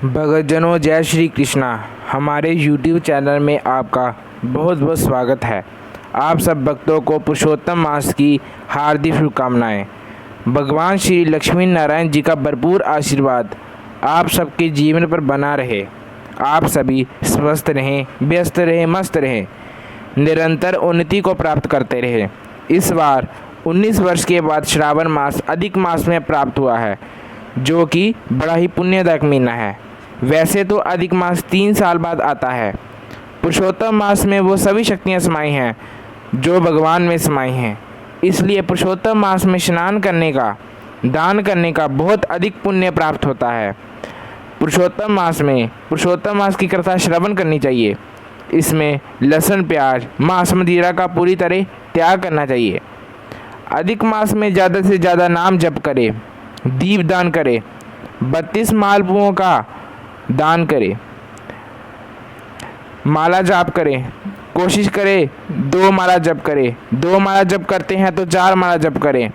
भक्तजनों, जय श्री कृष्णा। हमारे YouTube चैनल में आपका बहुत बहुत स्वागत है। आप सब भक्तों को पुरुषोत्तम मास की हार्दिक शुभकामनाएं। भगवान श्री लक्ष्मी नारायण जी का भरपूर आशीर्वाद आप सबके जीवन पर बना रहे। आप सभी स्वस्थ रहें, व्यस्त रहें, मस्त रहें, निरंतर उन्नति को प्राप्त करते रहें। इस बार 19 वर्ष के बाद श्रावण मास अधिक मास में प्राप्त हुआ है, जो कि बड़ा ही पुण्यदायक महीना है। वैसे तो अधिक मास 3 साल बाद आता है। पुरुषोत्तम मास में वो सभी शक्तियाँ समाई हैं जो भगवान में समाई हैं। इसलिए पुरुषोत्तम मास में स्नान करने का, दान करने का बहुत अधिक पुण्य प्राप्त होता है। पुरुषोत्तम मास की कथा श्रवण करनी चाहिए। इसमें लहसुन, प्याज, मांस, मदिरा का पूरी तरह त्याग करना चाहिए। अधिक मास में ज़्यादा से ज़्यादा नाम जप करे, दीप दान करे, 32 मालपुओं का दान करे, माला जाप करें। कोशिश करें 2 माला जप करें। 2 माला जप करते हैं तो 4 माला जप करें।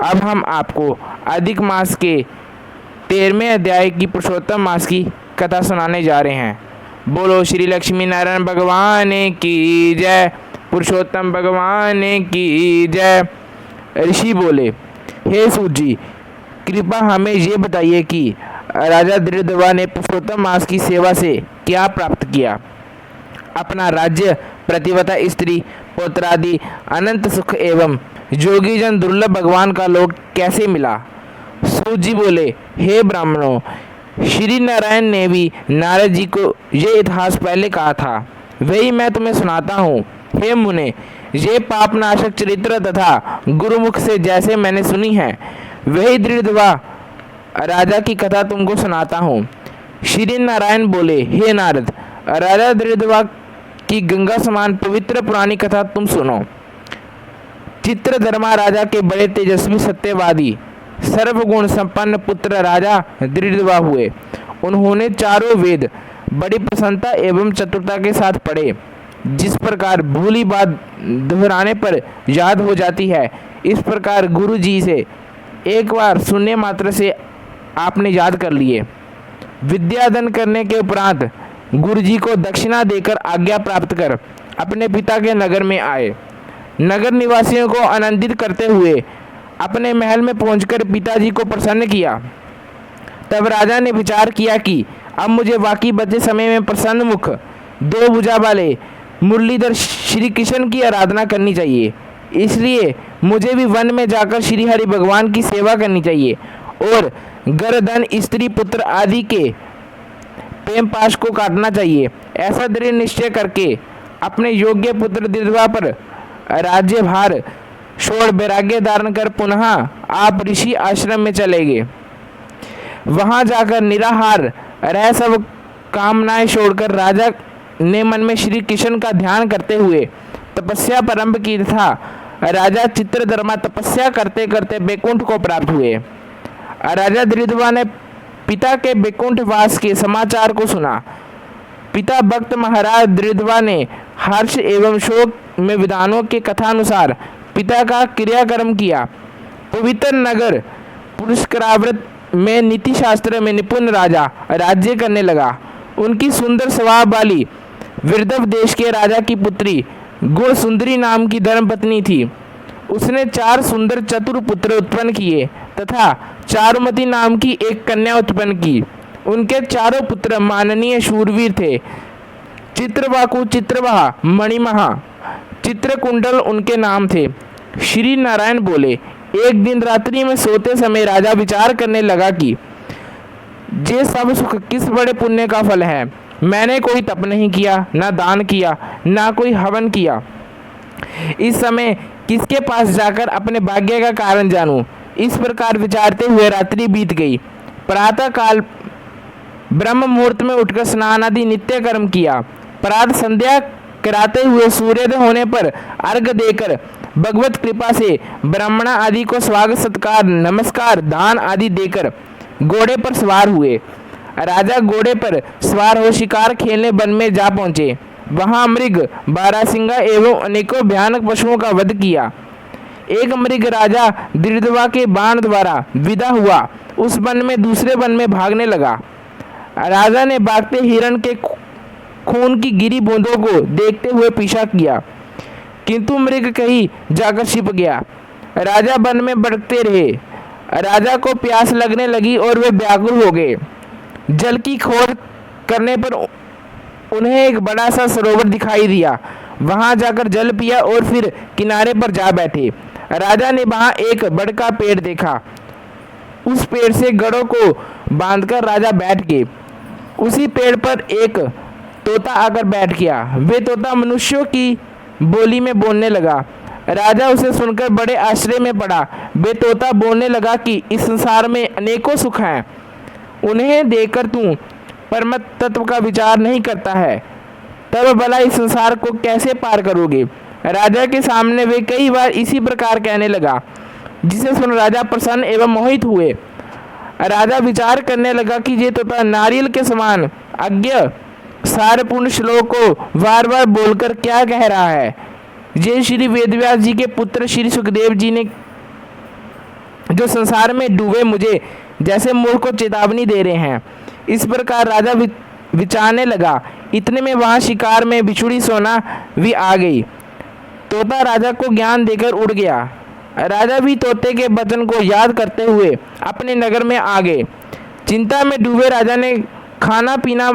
अब हम आपको अधिक मास के 13वें अध्याय की पुरुषोत्तम मास की कथा सुनाने जा रहे हैं। बोलो श्री लक्ष्मी नारायण भगवान की जय, पुरुषोत्तम भगवान की जय। ऋषि बोले, हे सूत जी, कृपा हमें ये बताइए कि राजा दृढ़ ने पुरुषोत्तम मास की सेवा से क्या प्राप्त किया। अपना राज्य, प्रतिवता स्त्री, पुत्रादि, अनंत सुख एवं जोगी जन दुर्लभ भगवान का लोक कैसे मिला। सूत जी बोले, हे ब्राह्मणों, श्री नारायण ने भी नारद जी को ये इतिहास पहले कहा था, वही मैं तुम्हें सुनाता हूँ। हे मुने, ये पापनाशक चरित्र तथा गुरुमुख से जैसे मैंने सुनी है, वही दृढ़ राजा की कथा तुमको सुनाता हूँ। श्री नारायण बोले, हे नारद, राजा दृढ़ की गंगा समान पवित्र पुरानी कथा तुम सुनो। चित्रधर्मा राजा के बड़े तेजस्वी, सत्यवादी, सर्वगुण संपन्न पुत्र राजा दृढ़ हुए। उन्होंने चारों वेद बड़ी प्रसन्नता एवं चतुरता के साथ पढ़े। जिस प्रकार भूली बात दोहराने पर याद हो जाती है, इस प्रकार गुरु जी से एक बार सुनने मात्र से आपने याद कर लिए। विद्यादान करने के उपरांत गुरु जी को दक्षिणा देकर आज्ञा प्राप्त कर अपने पिता के नगर में आए। नगर निवासियों को आनंदित करते हुए अपने महल में पहुंचकर पिताजी को प्रसन्न किया। तब राजा ने विचार किया कि अब मुझे बाकी बचे समय में प्रसन्न मुख, 2 भुजा वाले मुरलीधर श्री कृष्ण की आराधना करनी चाहिए। इसलिए मुझे भी वन में जाकर श्री हरि भगवान की सेवा करनी चाहिए और गर्दन, स्त्री, पुत्र आदि के प्रेम पाश को काटना चाहिए। ऐसा दृढ़ निश्चय करके अपने योग्य पुत्र दृढ़ पर राज्यभार छोड़ वैराग्य धारण कर पुनः आप ऋषि आश्रम में चले गए। वहां जाकर निराहार रह सब कामनाएं छोड़कर राजा ने मन में श्री कृष्ण का ध्यान करते हुए तपस्या प्रारंभ की तथा राजा चित्रधर्मा तपस्या करते करते बैकुंठ को प्राप्त हुए। राजा दृढ़ ने पिता के बैकुंठ वास के समाचार को सुना। पिता भक्त महाराज दृढ़ ने हर्ष एवं शोक में विधानों के कथानुसार पिता का क्रियाक्रम किया। पवित्र नगर पुष्कराव्रत में नीति शास्त्र में निपुण राजा राज्य करने लगा। उनकी सुंदर स्वभाव वाली विदर्भ देश के राजा की पुत्री गुण सुंदरी नाम की धर्मपत्नी थी। उसने 4 सुंदर चतुर पुत्र उत्पन्न किए तथा चारुमती नाम की एक कन्या उत्पन्न की। उनके चारों पुत्र माननीय शूरवीर थे। चित्रवाकु, चित्रवाह, मणिमहा, चित्रकुंडल उनके नाम थे। श्री नारायण बोले, एक दिन रात्रि में सोते समय राजा विचार करने लगा कि ये सब सुख किस बड़े पुण्य का फल है। मैंने कोई तप नहीं किया, ना दान किया, ना कोई हवन किया। इस समय किसके पास जाकर अपने भाग्य का कारण जानूं। इस प्रकार विचारते हुए रात्रि बीत गई। प्रातः काल ब्रह्म मुहूर्त में उठकर स्नान आदि नित्य कर्म किया। प्रातः संध्या कराते हुए सूर्योदय होने पर अर्घ देकर भगवत कृपा से ब्राह्मण आदि को स्वागत सत्कार, नमस्कार, दान आदि देकर घोड़े पर सवार हुए। राजा घोड़े पर सवार हो शिकार खेलने वन में जा पहुंचे। वहां मृग, बारहसिंगा एवं अनेकों भयानक पशुओं का वध किया। एक मृग राजा दृढ़ के बाण द्वारा विदा हुआ उस वन में दूसरे वन में भागने लगा। राजा ने भागते हिरण के खून की गिरी बूंदों को देखते हुए पीछा किया, किंतु मृग कहीं जाकर छिप गया। राजा वन में भटकते रहे। राजा को प्यास लगने लगी और वे व्याकुल हो गए। जल की खोज करने पर उन्हें एक बड़ा सा सरोवर दिखाई दिया। वहां जाकर जल पिया और फिर किनारे पर जा बैठे। राजा ने वहां एक बड़का पेड़ देखा। उस पेड़ से गड़ों को बांधकर राजा बैठ गए। उसी पेड़ पर एक तोता आकर बैठ गया। वे तोता मनुष्यों की बोली में बोलने लगा। राजा उसे सुनकर बड़े आश्चर्य में पड़ा। वे तोता बोलने लगा कि इस संसार में अनेकों सुख हैं, उन्हें देखकर तू परम तत्व का विचार नहीं करता है, तब भला इस संसार को कैसे पार करोगे। राजा के सामने वे कई बार इसी प्रकार कहने लगा, जिसे सुन राजा प्रसन्न एवं मोहित हुए। राजा विचार करने लगा कि ये तोता नारियल के समान अज्ञ सारपूर्ण श्लोक को बार बार बोलकर क्या कह रहा है। ये श्री वेदव्यास जी के पुत्र श्री सुखदेव जी ने जो संसार में डूबे मुझे जैसे मूर्ख को चेतावनी दे रहे हैं। इस प्रकार राजा विचारने लगा। इतने में वहां शिकार में बिछुड़ी सोना भी आ गई। तोता राजा को ज्ञान देकर उड़ गया। राजा भी तोते के वचन को याद करते हुए अपने नगर में आ गए। चिंता में डूबे राजा ने खाना पीना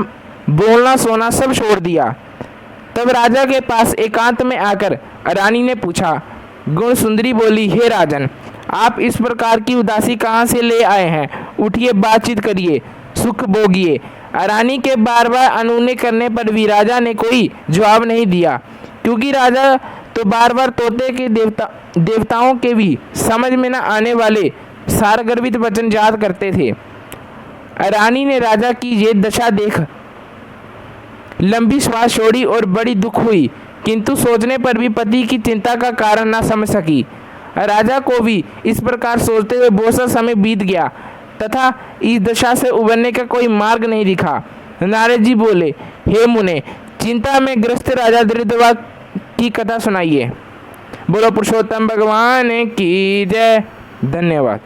बोलना सोना सब छोड़ दिया। तब राजा के पास एकांत में आकर रानी ने पूछा। गुण सुंदरी बोली, हे राजन, आप इस प्रकार की उदासी कहाँ से ले आए हैं? उठिए, बातचीत करिए, सुख भोगिए। रानी के बार बार अनूने करने पर भी राजा ने कोई जवाब नहीं दिया, क्योंकि राजा तो बार बार तोते के देवताओं के भी समझ में न आने वाले सारगर्भित वचन याद करते थे। रानी ने राजा की ये दशा देख लंबी श्वास छोड़ी और बड़ी दुख हुई, किंतु सोचने पर भी पति की चिंता का कारण न समझ सकी। राजा को भी इस प्रकार सोचते हुए बहुत सा समय बीत गया तथा इस दशा से उबरने का कोई मार्ग नहीं दिखा। नारद जी बोले, हे मुने, चिंता में ग्रस्त राजा दरिद्रवा की कथा सुनाइए। बोलो पुरुषोत्तम भगवान की जय। धन्यवाद।